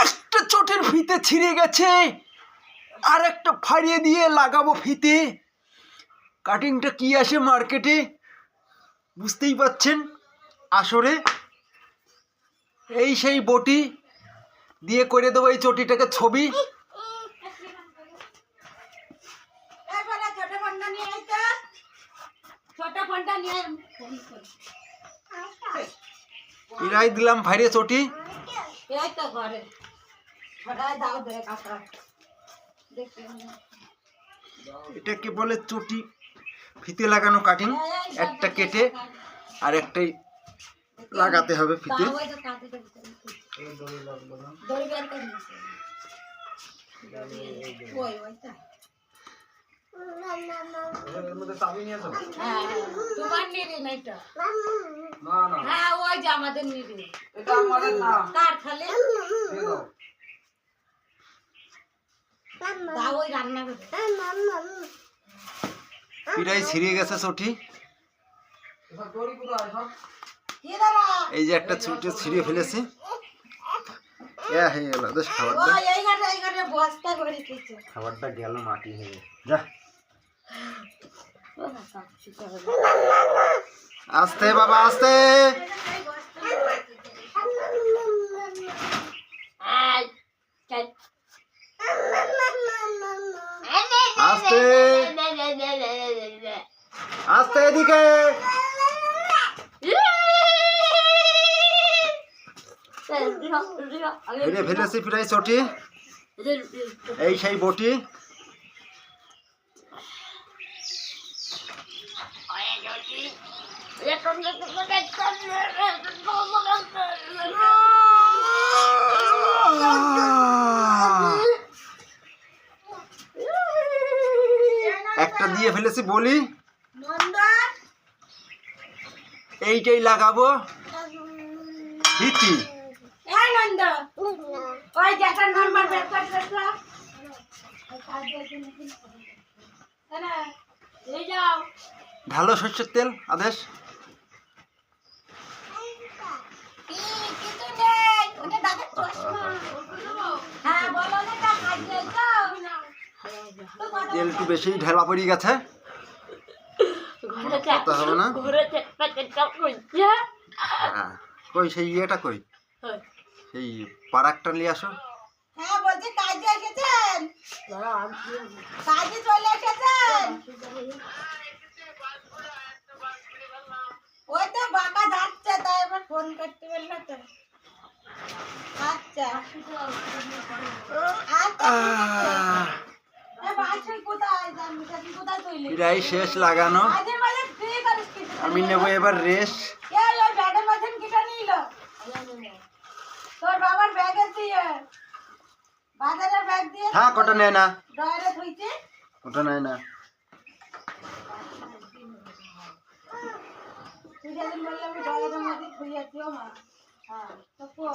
একটা চটির ফিতে ছিঁড়ে গেছে, আর একটা ফাড়িয়ে দিয়ে লাগাবো ফিতে। কাটিংটা কি আসে মার্কেটে বুঝতেই পাচ্ছেন। আসরে এই সেই বটি দিয়ে করে দেবো এই চটিটাকে ছবি। এরাই দিলাম ভাইরে চটি। এটাকে বলে চটি ফিতে লাগানো কাটিং। একটা কেটে আর একটাই লাগাতে হবে ফিতে। পিড়াই ছিঁড়ে গেছে চটি। এই যে একটা চুটি ছিঁড়ে ফেলেছি। খাবারটা গেল মাটি হয়ে। যা আস্তে বাবা আস্তে। আস্তে আস্তে এদিকে। ফেলেছি প্রায় চটি। এই সেই বটি। একটা দিয়ে ফেলেছি বলি, এইটাই লাগাবো ফিতি। ঢালো সরষের তেল আদেশ। তেল একটু বেশি ঢেলা পড়ে গেছে, হবে না। কই সেই ইয়েটা কই, সেই পারাকটা নিয়ে আসো। হ্যাঁ বলছি কাজে এসেছেন, কাজে চলে এসেছেন। ওই তো বাবা যাচ্ছে, তাই এবার ফোন করতে বললো তো। আচ্ছা প্রায় শেষ লাগানো। আমি নেবো এবার রেস্ট। তোর বাবার ব্যাগে দিয়ে বাজারের ব্যাগ দিয়ে হ্যাঁ কটা নেয় না, ডয়ারে ধুইছি ওটা নেয় না। তুই যেদিন বললাম আমি ডয়ারের মধ্যে ধুইয়াছিও মা। হ্যাঁ তো কো